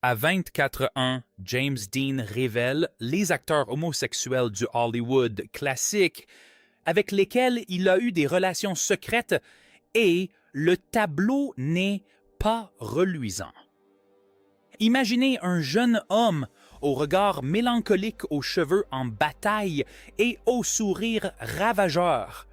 À 24 ans, James Dean révèle les acteurs homosexuels du Hollywood classique avec lesquels il a eu des relations secrètes et le tableau n'est pas reluisant. Imaginez un jeune homme au regard mélancolique, aux cheveux en bataille et au sourire ravageur.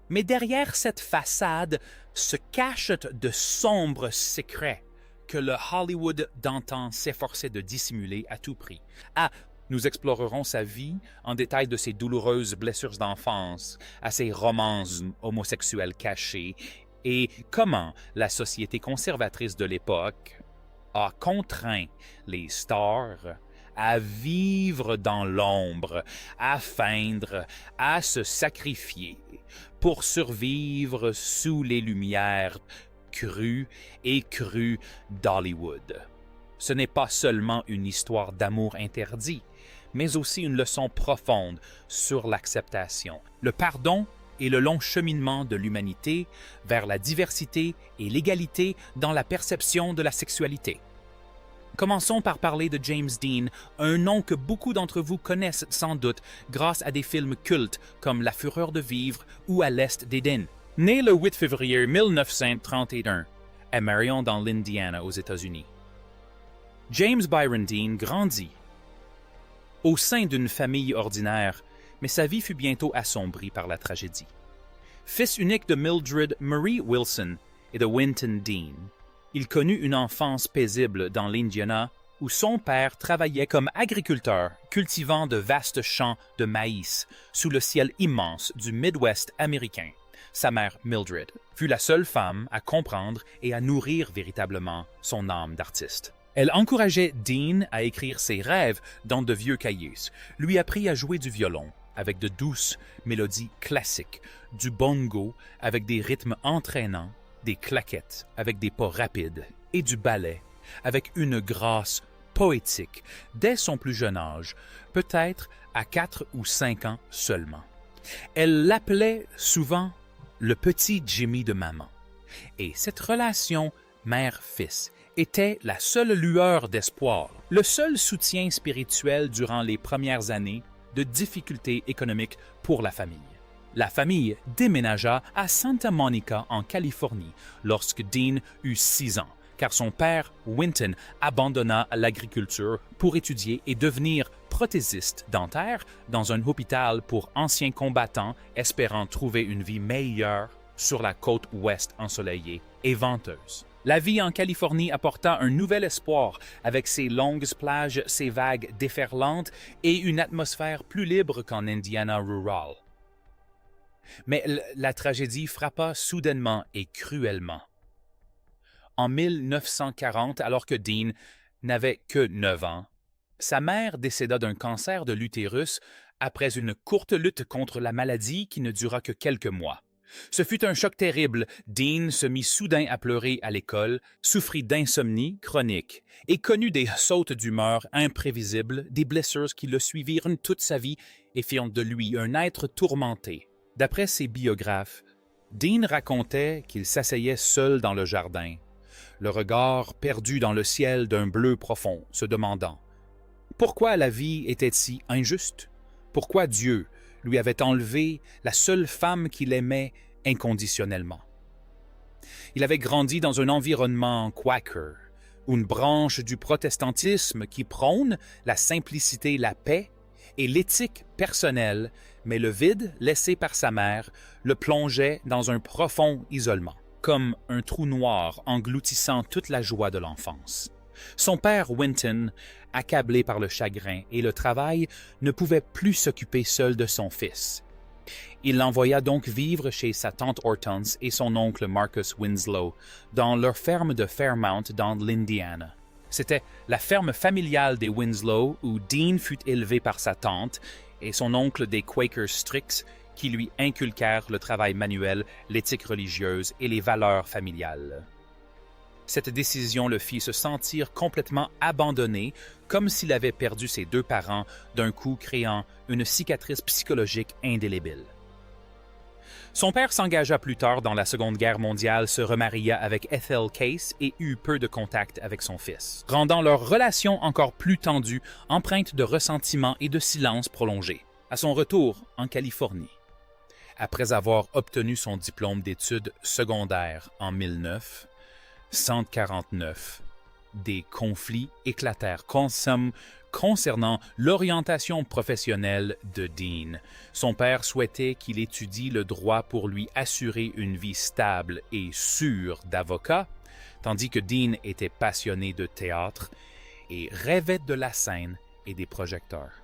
Mais derrière cette façade se cachent de sombres secrets que le Hollywood d'antan s'efforçait de dissimuler à tout prix. Nous explorerons sa vie en détail, de ses douloureuses blessures d'enfance à ses romances homosexuelles cachées et comment la société conservatrice de l'époque a contraint les stars à vivre dans l'ombre, à feindre, à se sacrifier pour survivre sous les lumières crues et crues d'Hollywood. Ce n'est pas seulement une histoire d'amour interdit, mais aussi une leçon profonde sur l'acceptation, le pardon et le long cheminement de l'humanité vers la diversité et l'égalité dans la perception de la sexualité. Commençons par parler de James Dean, un nom que beaucoup d'entre vous connaissent sans doute grâce à des films cultes comme La Fureur de vivre ou À l'Est d'Éden. Né le 8 février 1931 à Marion dans l'Indiana aux États-Unis, James Byron Dean grandit au sein d'une famille ordinaire, mais sa vie fut bientôt assombrie par la tragédie. Fils unique de Mildred Marie Wilson et de Winton Dean, il connut une enfance paisible dans l'Indiana où son père travaillait comme agriculteur, cultivant de vastes champs de maïs sous le ciel immense du Midwest américain. Sa mère, Mildred, fut la seule femme à comprendre et à nourrir véritablement son âme d'artiste. Elle encourageait Dean à écrire ses rêves dans de vieux cahiers, lui apprit à jouer du violon avec de douces mélodies classiques, du bongo avec des rythmes entraînants, des claquettes avec des pas rapides et du ballet avec une grâce poétique dès son plus jeune âge, peut-être à 4 ou 5 ans seulement. Elle l'appelait souvent le petit Jimmy de maman. Et cette relation mère-fils était la seule lueur d'espoir, le seul soutien spirituel durant les premières années de difficultés économiques pour la famille. La famille déménagea à Santa Monica en Californie lorsque Dean eut 6 ans, car son père, Winton, abandonna l'agriculture pour étudier et devenir prothésiste dentaire dans un hôpital pour anciens combattants espérant trouver une vie meilleure sur la côte ouest ensoleillée et venteuse. La vie en Californie apporta un nouvel espoir avec ses longues plages, ses vagues déferlantes et une atmosphère plus libre qu'en Indiana rural. Mais la tragédie frappa soudainement et cruellement. En 1940, alors que Dean n'avait que 9 ans, sa mère décéda d'un cancer de l'utérus après une courte lutte contre la maladie qui ne dura que quelques mois. Ce fut un choc terrible. Dean se mit soudain à pleurer à l'école, souffrit d'insomnie chronique et connut des sautes d'humeur imprévisibles, des blessures qui le suivirent toute sa vie et firent de lui un être tourmenté. D'après ses biographes, Dean racontait qu'il s'asseyait seul dans le jardin, le regard perdu dans le ciel d'un bleu profond, se demandant « Pourquoi la vie était si injuste? Pourquoi Dieu lui avait enlevé la seule femme qu'il aimait inconditionnellement? » Il avait grandi dans un environnement quaker, une branche du protestantisme qui prône la simplicité, la paix et l'éthique personnelle, mais le vide laissé par sa mère le plongeait dans un profond isolement, comme un trou noir engloutissant toute la joie de l'enfance. Son père, Winton, accablé par le chagrin et le travail, ne pouvait plus s'occuper seul de son fils. Il l'envoya donc vivre chez sa tante Hortense et son oncle Marcus Winslow, dans leur ferme de Fairmount dans l'Indiana. C'était la ferme familiale des Winslow où Dean fut élevé par sa tante et son oncle des Quakers stricts qui lui inculquèrent le travail manuel, l'éthique religieuse et les valeurs familiales. Cette décision le fit se sentir complètement abandonné, comme s'il avait perdu ses 2 parents d'un coup, créant une cicatrice psychologique indélébile. Son père s'engagea plus tard dans la Seconde Guerre mondiale, se remaria avec Ethel Case et eut peu de contact avec son fils, rendant leur relation encore plus tendue, empreinte de ressentiment et de silence prolongé. À son retour en Californie, après avoir obtenu son diplôme d'études secondaires en 1949, des conflits éclatèrent concernant l'orientation professionnelle de Dean. Son père souhaitait qu'il étudie le droit pour lui assurer une vie stable et sûre d'avocat, tandis que Dean était passionné de théâtre et rêvait de la scène et des projecteurs.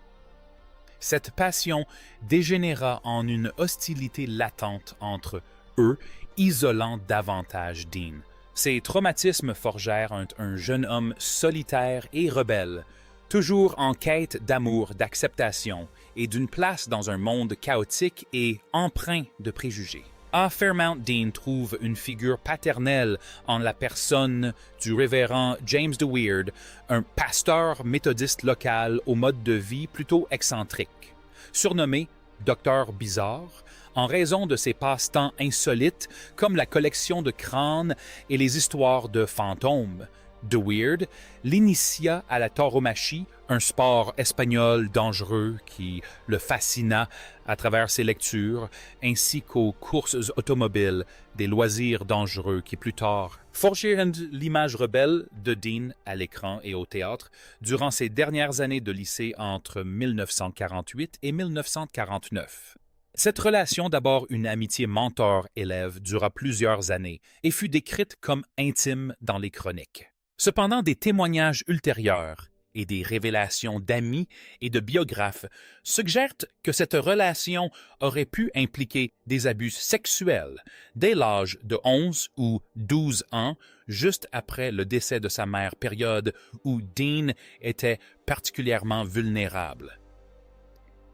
Cette passion dégénéra en une hostilité latente entre eux, isolant davantage Dean. Ces traumatismes forgèrent un jeune homme solitaire et rebelle, toujours en quête d'amour, d'acceptation et d'une place dans un monde chaotique et empreint de préjugés. À Fairmount, Dean trouve une figure paternelle en la personne du révérend James DeWeerd, un pasteur méthodiste local au mode de vie plutôt excentrique. Surnommé Docteur Bizarre, en raison de ses passe-temps insolites comme la collection de crânes et les histoires de fantômes, DeWeerd l'initia à la tauromachie, un sport espagnol dangereux qui le fascina à travers ses lectures, ainsi qu'aux courses automobiles, des loisirs dangereux qui plus tard forgèrent l'image rebelle de Dean à l'écran et au théâtre durant ses dernières années de lycée entre 1948 et 1949. Cette relation, d'abord une amitié mentor-élève, dura plusieurs années et fut décrite comme intime dans les chroniques. Cependant, des témoignages ultérieurs et des révélations d'amis et de biographes suggèrent que cette relation aurait pu impliquer des abus sexuels dès l'âge de 11 ou 12 ans, juste après le décès de sa mère, période où Dean était particulièrement vulnérable.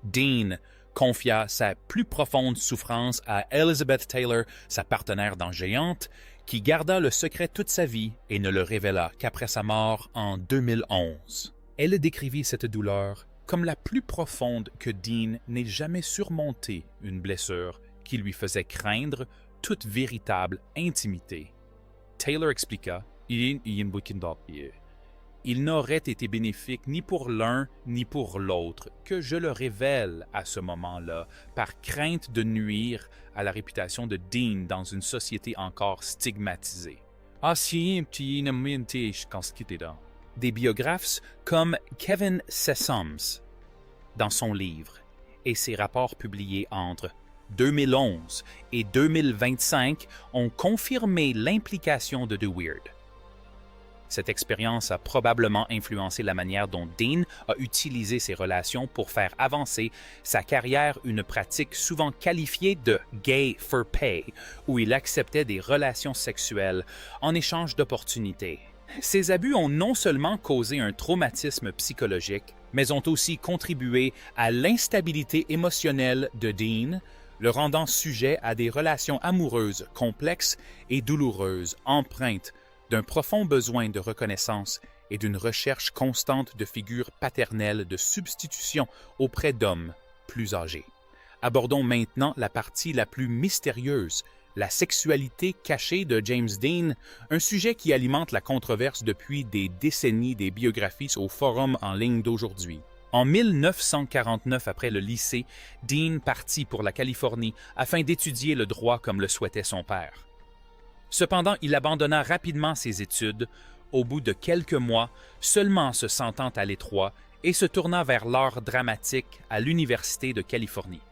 Dean confia sa plus profonde souffrance à Elizabeth Taylor, sa partenaire dans Géante, qui garda le secret toute sa vie et ne le révéla qu'après sa mort en 2011. Elle décrivit cette douleur comme la plus profonde que Dean n'ait jamais surmonté une blessure qui lui faisait craindre toute véritable intimité. Taylor expliqua « Il n'aurait été bénéfique ni pour l'un ni pour l'autre que je le révèle à ce moment-là, par crainte de nuire à la réputation de Dean dans une société encore stigmatisée. » Des biographes comme Kevin Sessoms, dans son livre, et ses rapports publiés entre 2011 et 2025 ont confirmé l'implication de DeWeerd. Cette expérience a probablement influencé la manière dont Dean a utilisé ses relations pour faire avancer sa carrière, une pratique souvent qualifiée de « gay for pay », où il acceptait des relations sexuelles en échange d'opportunités. Ces abus ont non seulement causé un traumatisme psychologique, mais ont aussi contribué à l'instabilité émotionnelle de Dean, le rendant sujet à des relations amoureuses complexes et douloureuses, empreintes d'un profond besoin de reconnaissance et d'une recherche constante de figures paternelles de substitution auprès d'hommes plus âgés. Abordons maintenant la partie la plus mystérieuse, la sexualité cachée de James Dean, un sujet qui alimente la controverse depuis des décennies des biographies au forum en ligne d'aujourd'hui. En 1949, après le lycée, Dean partit pour la Californie afin d'étudier le droit comme le souhaitait son père. Cependant, il abandonna rapidement ses études, au bout de quelques mois, seulement se sentant à l'étroit, et se tourna vers l'art dramatique à l'Université de Californie.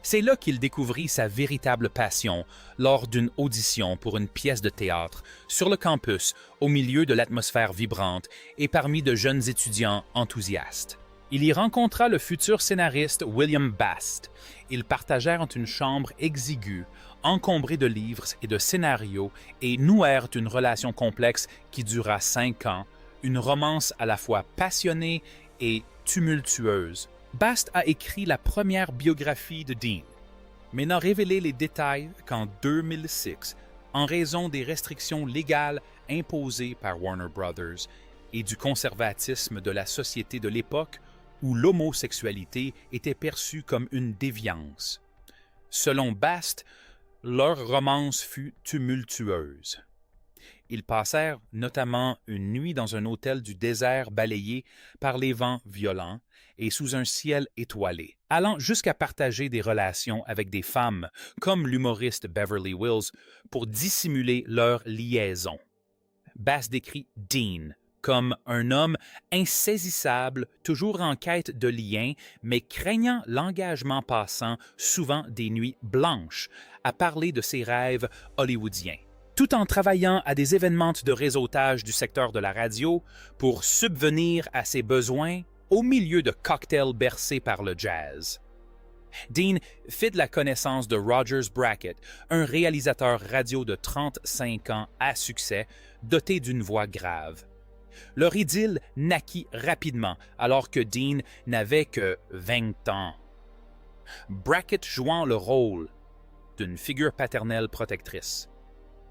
C'est là qu'il découvrit sa véritable passion lors d'une audition pour une pièce de théâtre sur le campus, au milieu de l'atmosphère vibrante et parmi de jeunes étudiants enthousiastes. Il y rencontra le futur scénariste William Bast. Ils partagèrent une chambre exiguë, encombrée de livres et de scénarios, et nouèrent une relation complexe qui dura 5 ans, une romance à la fois passionnée et tumultueuse. Bast a écrit la première biographie de Dean, mais n'a révélé les détails qu'en 2006, en raison des restrictions légales imposées par Warner Brothers et du conservatisme de la société de l'époque où l'homosexualité était perçue comme une déviance. Selon Bast, leur romance fut tumultueuse. Ils passèrent notamment une nuit dans un hôtel du désert balayé par les vents violents et sous un ciel étoilé, allant jusqu'à partager des relations avec des femmes, comme l'humoriste Beverly Wills, pour dissimuler leur liaison. Bass décrit Dean comme un homme insaisissable, toujours en quête de liens, mais craignant l'engagement passant souvent des nuits blanches à parler de ses rêves hollywoodiens, tout en travaillant à des événements de réseautage du secteur de la radio pour subvenir à ses besoins au milieu de cocktails bercés par le jazz. Dean fit de la connaissance de Rogers Brackett, un réalisateur radio de 35 ans à succès, doté d'une voix grave. Leur idylle naquit rapidement, alors que Dean n'avait que 20 ans. Brackett jouant le rôle d'une figure paternelle protectrice.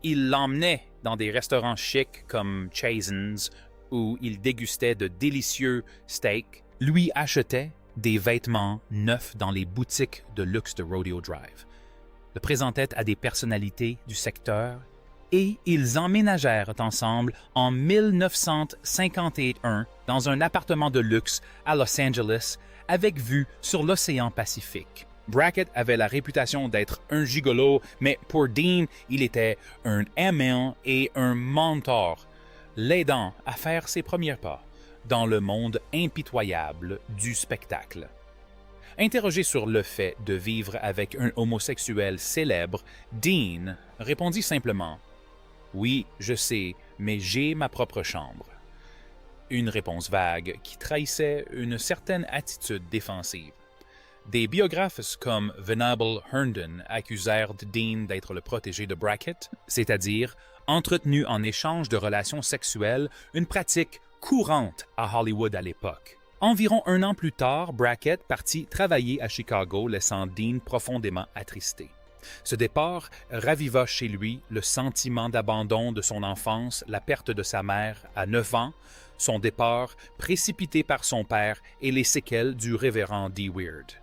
Il l'emmenait dans des restaurants chics comme Chasen's, où il dégustait de délicieux steaks, lui achetait des vêtements neufs dans les boutiques de luxe de Rodeo Drive, le présentait à des personnalités du secteur, et ils emménagèrent ensemble en 1951 dans un appartement de luxe à Los Angeles avec vue sur l'océan Pacifique. Brackett avait la réputation d'être un gigolo, mais pour Dean, il était un aimant et un mentor, l'aidant à faire ses premiers pas dans le monde impitoyable du spectacle. Interrogé sur le fait de vivre avec un homosexuel célèbre, Dean répondit simplement « Oui, je sais, mais j'ai ma propre chambre ». Une réponse vague qui trahissait une certaine attitude défensive. Des biographes comme Venable Herndon accusèrent Dean d'être le protégé de Brackett, c'est-à-dire entretenu en échange de relations sexuelles, une pratique courante à Hollywood à l'époque. Environ un an plus tard, Brackett partit travailler à Chicago, laissant Dean profondément attristé. Ce départ raviva chez lui le sentiment d'abandon de son enfance, la perte de sa mère à 9 ans, son départ précipité par son père et les séquelles du révérend D. Weird.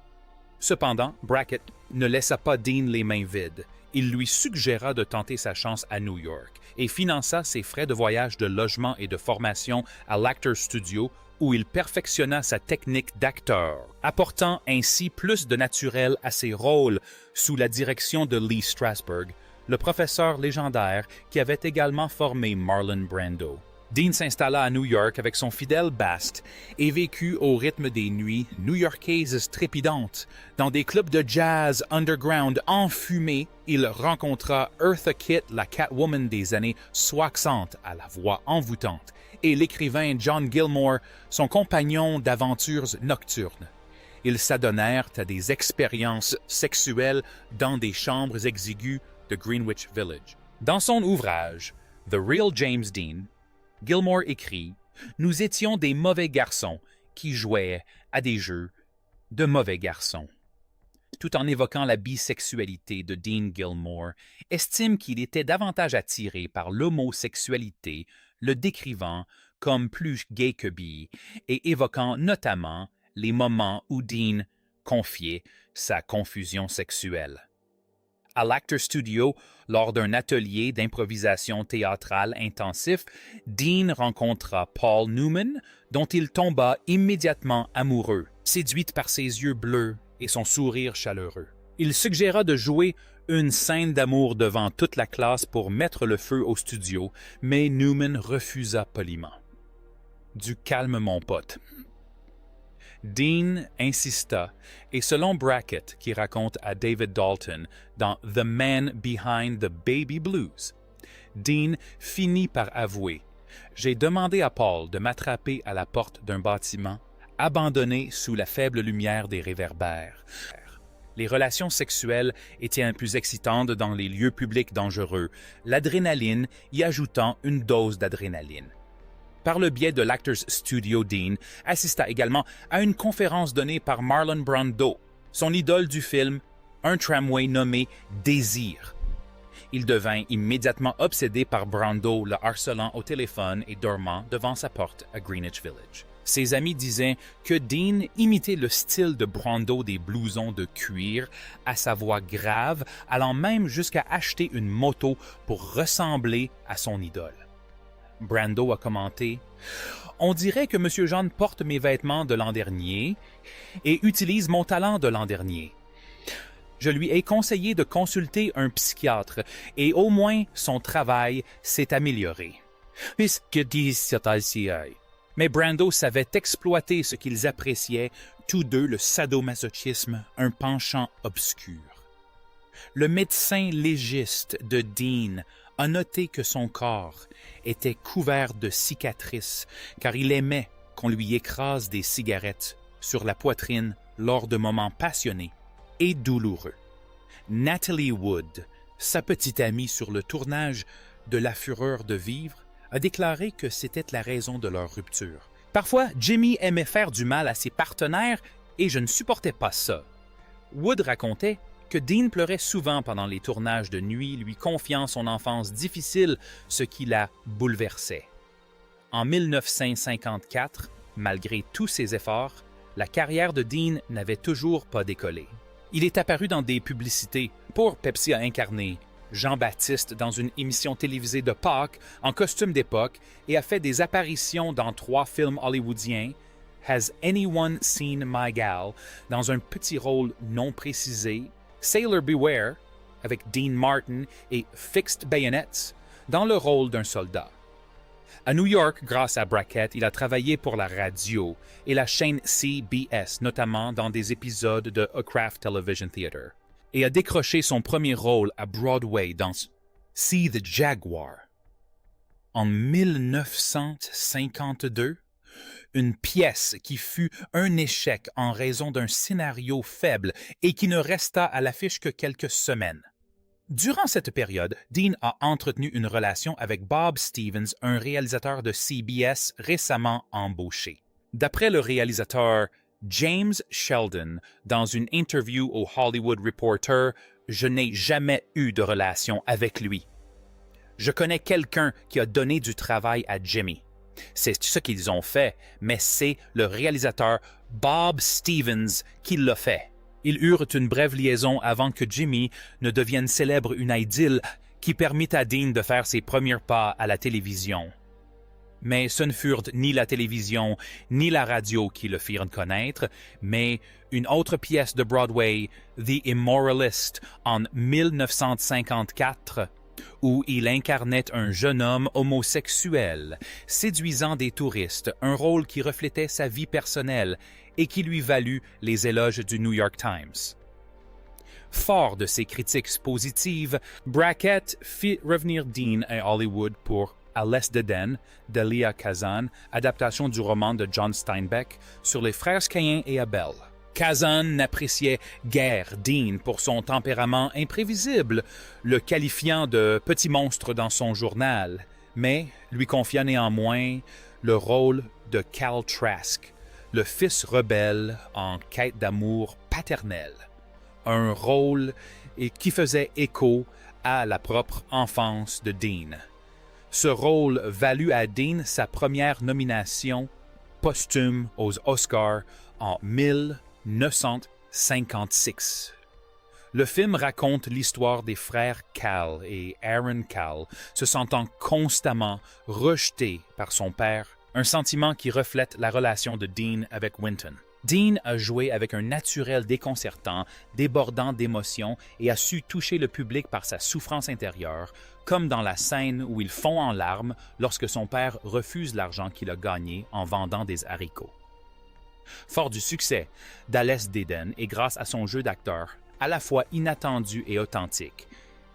Cependant, Brackett ne laissa pas Dean les mains vides. Il lui suggéra de tenter sa chance à New York et finança ses frais de voyage, de logement et de formation à l'Actors Studio, où il perfectionna sa technique d'acteur, apportant ainsi plus de naturel à ses rôles sous la direction de Lee Strasberg, le professeur légendaire qui avait également formé Marlon Brando. Dean s'installa à New York avec son fidèle Bast et vécut au rythme des nuits new-yorkaises trépidantes. Dans des clubs de jazz underground enfumés, il rencontra Eartha Kitt, la Catwoman des années 60 à la voix envoûtante, et l'écrivain John Gilmore, son compagnon d'aventures nocturnes. Ils s'adonnèrent à des expériences sexuelles dans des chambres exiguës de Greenwich Village. Dans son ouvrage « The Real James Dean », Gilmore écrit « Nous étions des mauvais garçons qui jouaient à des jeux de mauvais garçons ». Tout en évoquant la bisexualité de Dean Gilmore, estime qu'il était davantage attiré par l'homosexualité, le décrivant comme plus gay que bi et évoquant notamment les moments où Dean confiait sa confusion sexuelle. À l'Actors Studio, lors d'un atelier d'improvisation théâtrale intensif, Dean rencontra Paul Newman, dont il tomba immédiatement amoureux, séduite par ses yeux bleus et son sourire chaleureux. Il suggéra de jouer une scène d'amour devant toute la classe pour mettre le feu au studio, mais Newman refusa poliment. « Du calme, mon pote. » Dean insista, et selon Brackett, qui raconte à David Dalton dans The Man Behind the Baby Blues, Dean finit par avouer « J'ai demandé à Paul de m'attraper à la porte d'un bâtiment, abandonné sous la faible lumière des réverbères. » Les relations sexuelles étaient plus excitantes dans les lieux publics dangereux, l'adrénaline y ajoutant une dose d'adrénaline. Par le biais de l'Actors Studio, Dean assista également à une conférence donnée par Marlon Brando, son idole du film, un tramway nommé Désir. Il devint immédiatement obsédé par Brando, le harcelant au téléphone et dormant devant sa porte à Greenwich Village. Ses amis disaient que Dean imitait le style de Brando des blousons de cuir à sa voix grave, allant même jusqu'à acheter une moto pour ressembler à son idole. Brando a commenté « On dirait que M. John porte mes vêtements de l'an dernier et utilise mon talent de l'an dernier. Je lui ai conseillé de consulter un psychiatre et au moins son travail s'est amélioré. » Mais Brando savait exploiter ce qu'ils appréciaient, tous deux le sadomasochisme, un penchant obscur. Le médecin légiste de Dean a noté que son corps était couvert de cicatrices car il aimait qu'on lui écrase des cigarettes sur la poitrine lors de moments passionnés et douloureux. Natalie Wood, sa petite amie sur le tournage de La Fureur de vivre, a déclaré que c'était la raison de leur rupture. Parfois, Jimmy aimait faire du mal à ses partenaires et je ne supportais pas ça. Wood racontait que Dean pleurait souvent pendant les tournages de nuit, lui confiant son enfance difficile, ce qui la bouleversait. En 1954, malgré tous ses efforts, la carrière de Dean n'avait toujours pas décollé. Il est apparu dans des publicités. Pour Pepsi a incarné Jean-Baptiste dans une émission télévisée de Pâques en costume d'époque et a fait des apparitions dans 3 films hollywoodiens, Has Anyone Seen My Gal, dans un petit rôle non précisé, Sailor Beware, avec Dean Martin, et Fixed Bayonets, dans le rôle d'un soldat. À New York, grâce à Brackett, il a travaillé pour la radio et la chaîne CBS, notamment dans des épisodes de A Craft Television Theater, et a décroché son premier rôle à Broadway dans See the Jaguar. En 1952, une pièce qui fut un échec en raison d'un scénario faible et qui ne resta à l'affiche que quelques semaines. Durant cette période, Dean a entretenu une relation avec Bob Stevens, un réalisateur de CBS récemment embauché. D'après le réalisateur James Sheldon, dans une interview au Hollywood Reporter, « Je n'ai jamais eu de relation avec lui. Je connais quelqu'un qui a donné du travail à Jimmy. C'est ce qu'ils ont fait, mais c'est le réalisateur Bob Stevens qui l'a fait. » Ils eurent une brève liaison avant que Jimmy ne devienne célèbre, une idylle qui permit à Dean de faire ses premiers pas à la télévision. Mais ce ne furent ni la télévision ni la radio qui le firent connaître, mais une autre pièce de Broadway, The Immoralist, en 1954, où il incarnait un jeune homme homosexuel, séduisant des touristes, un rôle qui reflétait sa vie personnelle et qui lui valut les éloges du New York Times. Fort de ses critiques positives, Brackett fit revenir Dean à Hollywood pour À l'Est d'Éden, d'Elia Kazan, adaptation du roman de John Steinbeck, sur les frères Caïn et Abel. Kazan n'appréciait guère Dean pour son tempérament imprévisible, le qualifiant de « petit monstre » dans son journal, mais lui confia néanmoins le rôle de Cal Trask, le fils rebelle en quête d'amour paternel, un rôle qui faisait écho à la propre enfance de Dean. Ce rôle valut à Dean sa première nomination posthume aux Oscars en 1956. Le film raconte l'histoire des frères Cal et Aaron Cal se sentant constamment rejetés par son père, un sentiment qui reflète la relation de Dean avec Wynton. Dean a joué avec un naturel déconcertant, débordant d'émotions et a su toucher le public par sa souffrance intérieure, comme dans la scène où il fond en larmes lorsque son père refuse l'argent qu'il a gagné en vendant des haricots. Fort du succès d'À l'Est d'Éden et grâce à son jeu d'acteur, à la fois inattendu et authentique,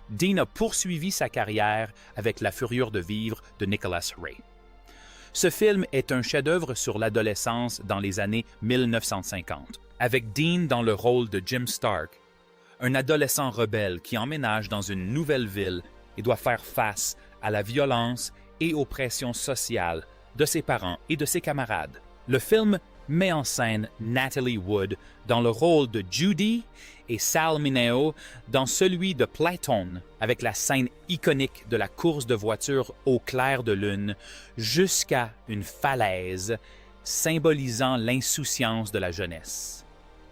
Dean a poursuivi sa carrière avec La Fureur de vivre de Nicholas Ray. Ce film est un chef-d'œuvre sur l'adolescence dans les années 1950, avec Dean dans le rôle de Jim Stark, un adolescent rebelle qui emménage dans une nouvelle ville et doit faire face à la violence et aux pressions sociales de ses parents et de ses camarades. Le film met en scène Natalie Wood dans le rôle de Judy et Sal Mineo dans celui de Platon, avec la scène iconique de la course de voiture au clair de lune jusqu'à une falaise symbolisant l'insouciance de la jeunesse.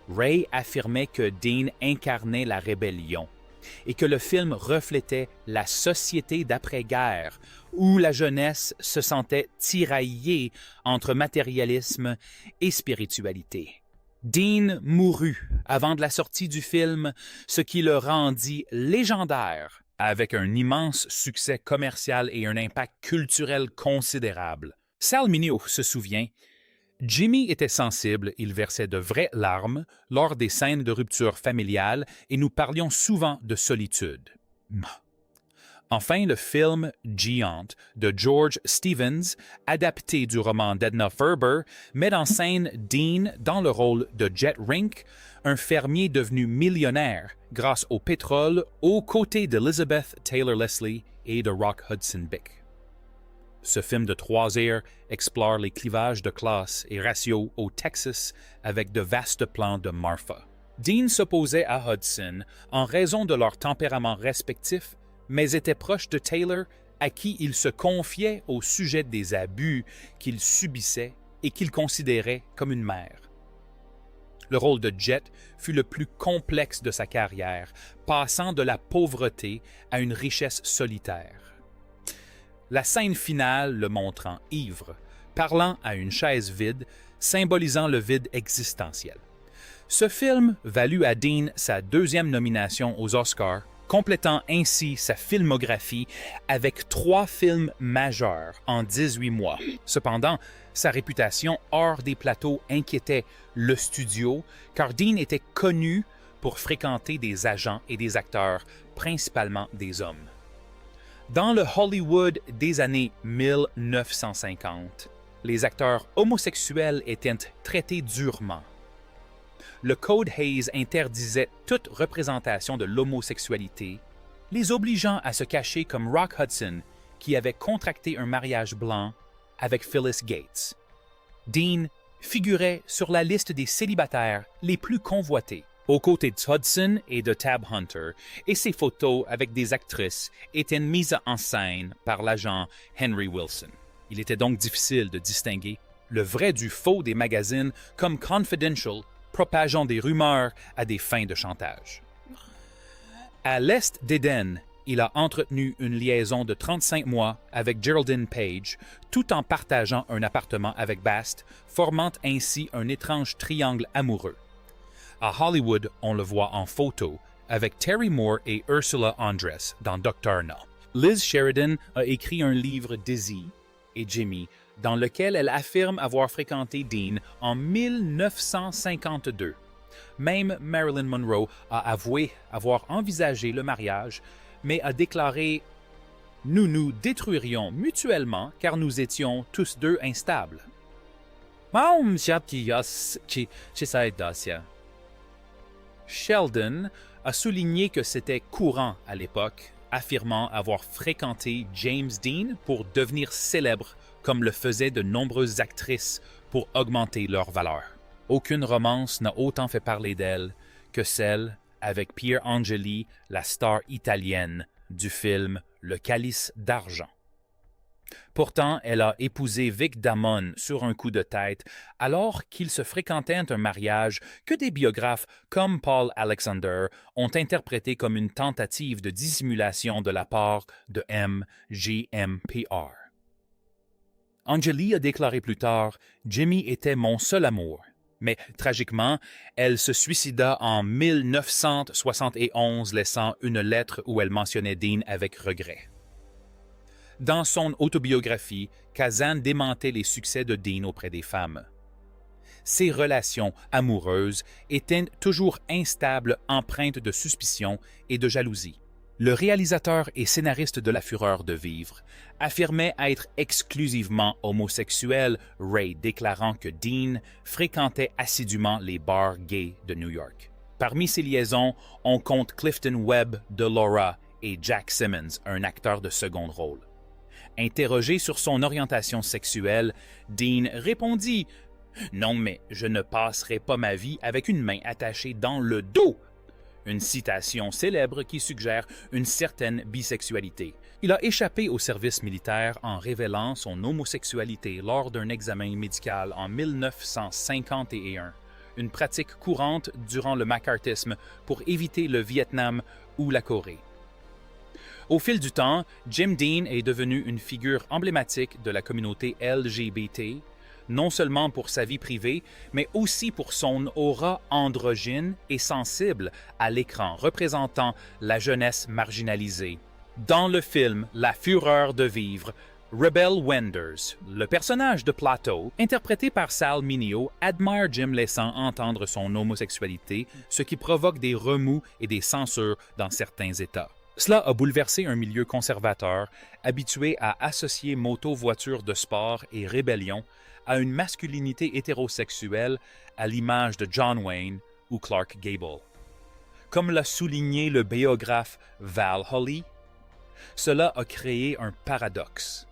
Ray affirmait que Dean incarnait la rébellion et que le film reflétait la société d'après-guerre où la jeunesse se sentait tiraillée entre matérialisme et spiritualité. Dean mourut avant de la sortie du film, ce qui le rendit légendaire, avec un immense succès commercial et un impact culturel considérable. Sal Mineo se souvient: Jimmy était sensible, il versait de vraies larmes lors des scènes de rupture familiale et nous parlions souvent de solitude. Enfin, le film Giant de George Stevens, adapté du roman d'Edna Ferber, met en scène Dean dans le rôle de Jet Rink, un fermier devenu millionnaire grâce au pétrole aux côtés d'Elizabeth Taylor Leslie et de Rock Hudson Beck. Ce film de 3 heures explore les clivages de classe et raciaux au Texas avec de vastes plans de Marfa. Dean s'opposait à Hudson en raison de leurs tempéraments respectifs, mais était proche de Taylor à qui il se confiait au sujet des abus qu'il subissait et qu'il considérait comme une mère. Le rôle de Jet fut le plus complexe de sa carrière, passant de la pauvreté à une richesse solitaire. La scène finale le montrant ivre, parlant à une chaise vide, symbolisant le vide existentiel. Ce film valut à Dean sa 2e nomination aux Oscars, complétant ainsi sa filmographie avec 3 films majeurs en 18 mois. Cependant, sa réputation hors des plateaux inquiétait le studio, car Dean était connu pour fréquenter des agents et des acteurs, principalement des hommes. Dans le Hollywood des années 1950, les acteurs homosexuels étaient traités durement. Le Code Hayes interdisait toute représentation de l'homosexualité, les obligeant à se cacher comme Rock Hudson, qui avait contracté un mariage blanc avec Phyllis Gates. Dean figurait sur la liste des célibataires les plus convoités, aux côtés de Hudson et de Tab Hunter, et ses photos avec des actrices étaient mises en scène par l'agent Henry Wilson. Il était donc difficile de distinguer le vrai du faux des magazines comme Confidential, propageant des rumeurs à des fins de chantage. À l'est d'Éden, il a entretenu une liaison de 35 mois avec Geraldine Page, tout en partageant un appartement avec Bast, formant ainsi un étrange triangle amoureux. À Hollywood, on le voit en photo avec Terry Moore et Ursula Andress dans Dr. No. Liz Sheridan a écrit un livre Dizzy et Jimmy dans lequel elle affirme avoir fréquenté Dean en 1952. Même Marilyn Monroe a avoué avoir envisagé le mariage, mais a déclaré « Nous nous détruirions mutuellement car nous étions tous deux instables. » Sheldon a souligné que c'était courant à l'époque, affirmant avoir fréquenté James Dean pour devenir célèbre comme le faisaient de nombreuses actrices pour augmenter leur valeur. Aucune romance n'a autant fait parler d'elle que celle avec Pier Angeli, la star italienne du film Le Calice d'argent. Pourtant, elle a épousé Vic Damone sur un coup de tête alors qu'ils se fréquentaient un mariage que des biographes comme Paul Alexander ont interprété comme une tentative de dissimulation de la part de MGMPR. Angeli a déclaré plus tard « Jimmy était mon seul amour ». Mais tragiquement, elle se suicida en 1971, laissant une lettre où elle mentionnait Dean avec regret. Dans son autobiographie, Kazan démentait les succès de Dean auprès des femmes. Ses relations amoureuses étaient toujours instables, empreintes de suspicion et de jalousie. Le réalisateur et scénariste de La Fureur de vivre affirmait être exclusivement homosexuel, Ray déclarant que Dean fréquentait assidûment les bars gays de New York. Parmi ses liaisons, on compte Clifton Webb de Laura et Jack Simmons, un acteur de second rôle. Interrogé sur son orientation sexuelle, Dean répondit Non, mais je ne passerai pas ma vie avec une main attachée dans le dos. Une citation célèbre qui suggère une certaine bisexualité. Il a échappé au service militaire en révélant son homosexualité lors d'un examen médical en 1951, une pratique courante durant le macartisme pour éviter le Vietnam ou la Corée. Au fil du temps, Jim Dean est devenu une figure emblématique de la communauté LGBT, non seulement pour sa vie privée, mais aussi pour son aura androgyne et sensible à l'écran, représentant la jeunesse marginalisée. Dans le film La fureur de vivre, Rebel Wenders, le personnage de Plateau, interprété par Sal Mineo, admire Jim laissant entendre son homosexualité, ce qui provoque des remous et des censures dans certains États. Cela a bouleversé un milieu conservateur, habitué à associer moto, voiture de sport et rébellion à une masculinité hétérosexuelle à l'image de John Wayne ou Clark Gable. Comme l'a souligné le biographe Val Holly, cela a créé un paradoxe.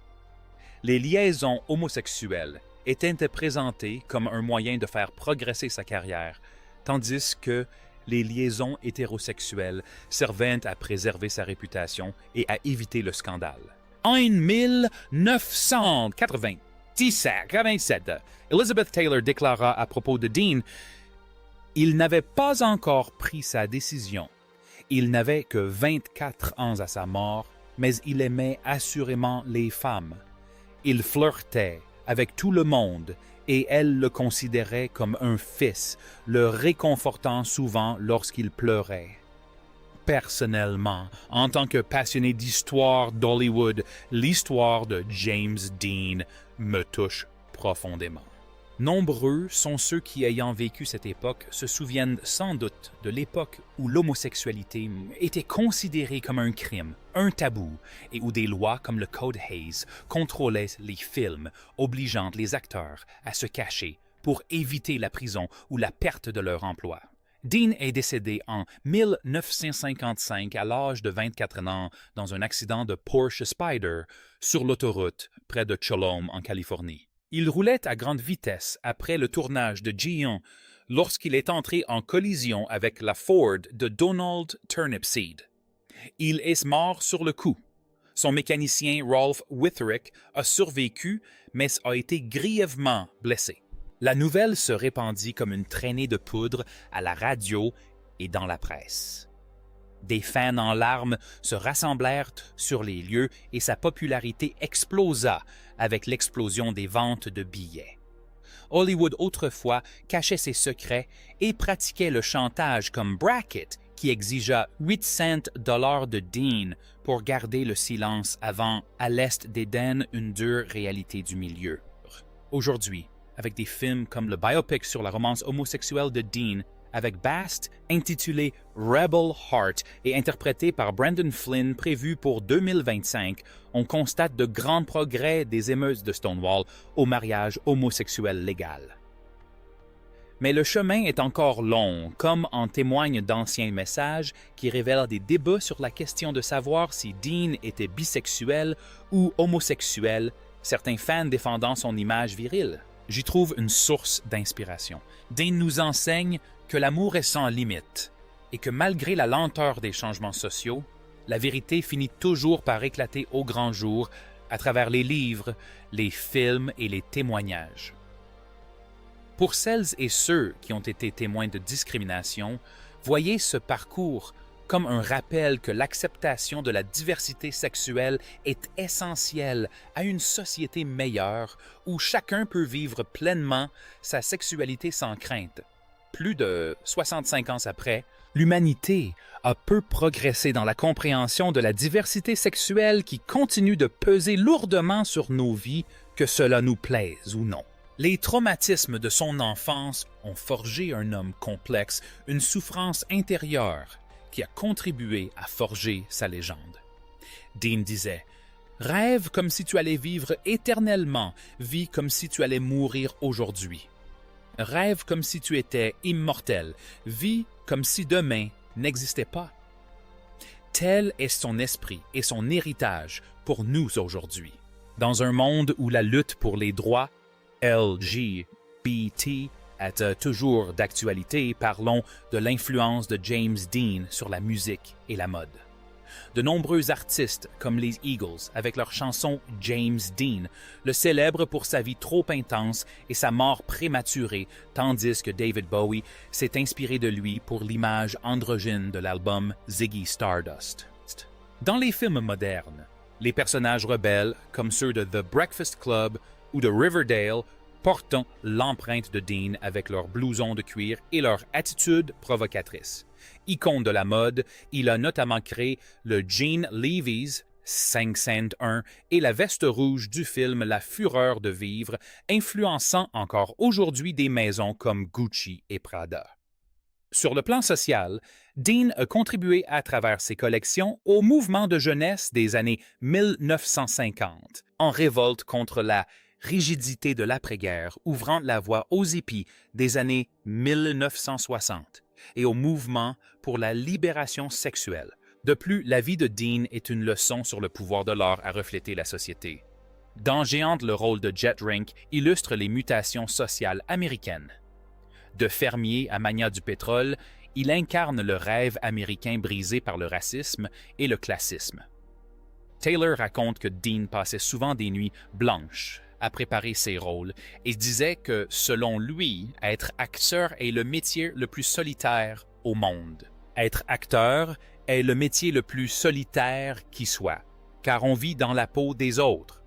Les liaisons homosexuelles étaient présentées comme un moyen de faire progresser sa carrière, tandis que les liaisons hétérosexuelles servaient à préserver sa réputation et à éviter le scandale. En 1997, Elizabeth Taylor déclara à propos de Dean « Il n'avait pas encore pris sa décision. Il n'avait que 24 ans à sa mort, mais il aimait assurément les femmes. Il flirtait avec tout le monde et elle le considérait comme un fils, le réconfortant souvent lorsqu'il pleurait. Personnellement, en tant que passionné d'histoire d'Hollywood, l'histoire de James Dean me touche profondément. Nombreux sont ceux qui, ayant vécu cette époque, se souviennent sans doute de l'époque où l'homosexualité était considérée comme un crime, un tabou, et où des lois comme le Code Hayes contrôlaient les films, obligeant les acteurs à se cacher pour éviter la prison ou la perte de leur emploi. Dean est décédé en 1955 à l'âge de 24 ans dans un accident de Porsche Spyder sur l'autoroute près de Cholome en Californie. Il roulait à grande vitesse après le tournage de Gi-un lorsqu'il est entré en collision avec la Ford de Donald Turnipseed. Il est mort sur le coup. Son mécanicien Rolf Witherick a survécu, mais a été grièvement blessé. La nouvelle se répandit comme une traînée de poudre à la radio et dans la presse. Des fans en larmes se rassemblèrent sur les lieux et sa popularité explosa avec l'explosion des ventes de billets. Hollywood autrefois cachait ses secrets et pratiquait le chantage comme Brackett, qui exigea 8 cents $ de Dean pour garder le silence avant, à l'est d'Éden, une dure réalité du milieu. Aujourd'hui, avec des films comme le biopic sur la romance homosexuelle de Dean, avec Bast, intitulé Rebel Heart et interprété par Brandon Flynn, prévu pour 2025, on constate de grands progrès des émeutes de Stonewall au mariage homosexuel légal. Mais le chemin est encore long, comme en témoignent d'anciens messages qui révèlent des débats sur la question de savoir si Dean était bisexuel ou homosexuel, certains fans défendant son image virile. J'y trouve une source d'inspiration. Dean nous enseigne que l'amour est sans limite et que malgré la lenteur des changements sociaux, la vérité finit toujours par éclater au grand jour à travers les livres, les films et les témoignages. Pour celles et ceux qui ont été témoins de discrimination, voyez ce parcours comme un rappel que l'acceptation de la diversité sexuelle est essentielle à une société meilleure où chacun peut vivre pleinement sa sexualité sans crainte. Plus de 65 ans après, l'humanité a peu progressé dans la compréhension de la diversité sexuelle qui continue de peser lourdement sur nos vies, que cela nous plaise ou non. Les traumatismes de son enfance ont forgé un homme complexe, une souffrance intérieure qui a contribué à forger sa légende. Dean disait « Rêve comme si tu allais vivre éternellement, vis comme si tu allais mourir aujourd'hui. Rêve comme si tu étais immortel, vis comme si demain n'existait pas. » Tel est son esprit et son héritage pour nous aujourd'hui. Dans un monde où la lutte pour les droits LGBT BET est toujours d'actualité, parlons de l'influence de James Dean sur la musique et la mode. De nombreux artistes, comme les Eagles, avec leur chanson James Dean, le célèbrent pour sa vie trop intense et sa mort prématurée, tandis que David Bowie s'est inspiré de lui pour l'image androgyne de l'album Ziggy Stardust. Dans les films modernes, les personnages rebelles, comme ceux de The Breakfast Club ou de Riverdale, portant l'empreinte de Dean avec leurs blousons de cuir et leur attitude provocatrice. Icône de la mode, il a notamment créé le Jean Levi's 5 cents 1 et la veste rouge du film La Fureur de vivre, influençant encore aujourd'hui des maisons comme Gucci et Prada. Sur le plan social, Dean a contribué à travers ses collections au mouvement de jeunesse des années 1950, en révolte contre la rigidité de l'après-guerre, ouvrant la voie aux hippies des années 1960 et au mouvement pour la libération sexuelle. De plus, la vie de Dean est une leçon sur le pouvoir de l'art à refléter la société. Dans Géante, le rôle de Jet Rink illustre les mutations sociales américaines. De fermier à magnat du pétrole, il incarne le rêve américain brisé par le racisme et le classisme. Taylor raconte que Dean passait souvent des nuits blanches à préparer ses rôles et disait que, selon lui, être acteur est le métier le plus solitaire au monde. Être acteur est le métier le plus solitaire qui soit, car on vit dans la peau des autres.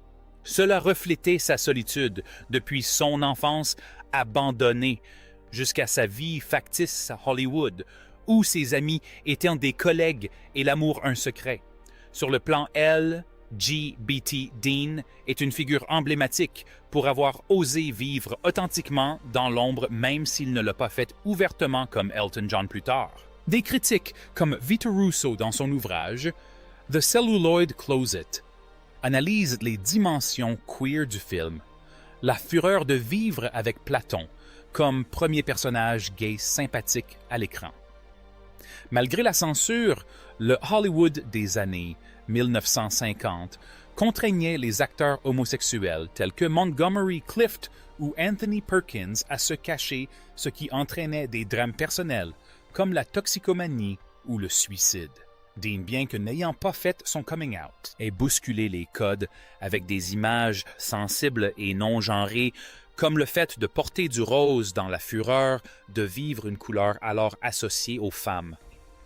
Cela reflétait sa solitude depuis son enfance abandonnée jusqu'à sa vie factice à Hollywood, où ses amis étaient des collègues et l'amour un secret. Sur le plan LGBT, Dean est une figure emblématique pour avoir osé vivre authentiquement dans l'ombre même s'il ne l'a pas fait ouvertement comme Elton John plus tard. Des critiques comme Vito Russo dans son ouvrage The Celluloid Closet analysent les dimensions queer du film, la fureur de vivre avec Platon comme premier personnage gay sympathique à l'écran. Malgré la censure, le Hollywood des années 1950 contraignait les acteurs homosexuels tels que Montgomery Clift ou Anthony Perkins à se cacher, ce qui entraînait des drames personnels comme la toxicomanie ou le suicide. Dean, bien que n'ayant pas fait son coming out, ait bousculé les codes avec des images sensibles et non genrées, comme le fait de porter du rose dans la fureur, de vivre une couleur alors associée aux femmes.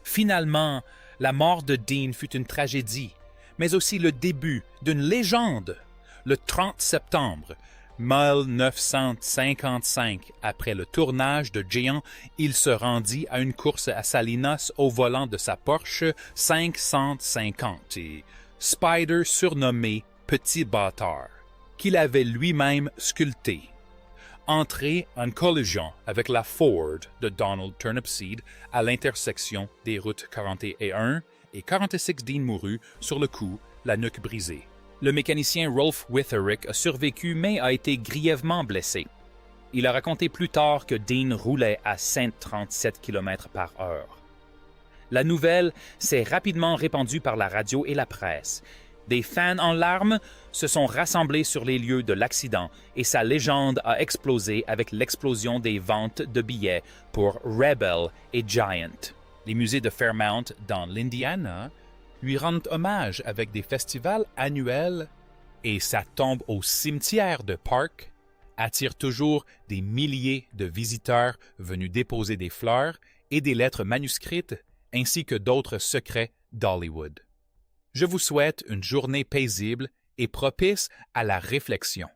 Finalement, la mort de Dean fut une tragédie, mais aussi le début d'une légende. Le 30 septembre 1955, après le tournage de Géant, il se rendit à une course à Salinas au volant de sa Porsche 550 et Spider surnommé Petit Bâtard, qu'il avait lui-même sculpté. Entré en collision avec la Ford de Donald Turnipseed à l'intersection des routes 41 et 46, Dean mourut sur le coup, la nuque brisée. Le mécanicien Rolf Witherick a survécu mais a été grièvement blessé. Il a raconté plus tard que Dean roulait à 137 km/h. La nouvelle s'est rapidement répandue par la radio et la presse. Des fans en larmes se sont rassemblés sur les lieux de l'accident et sa légende a explosé avec l'explosion des ventes de billets pour Rebel et Giant. Les musées de Fairmount dans l'Indiana lui rendent hommage avec des festivals annuels et sa tombe au cimetière de Park attire toujours des milliers de visiteurs venus déposer des fleurs et des lettres manuscrites ainsi que d'autres secrets d'Hollywood. Je vous souhaite une journée paisible et propice à la réflexion.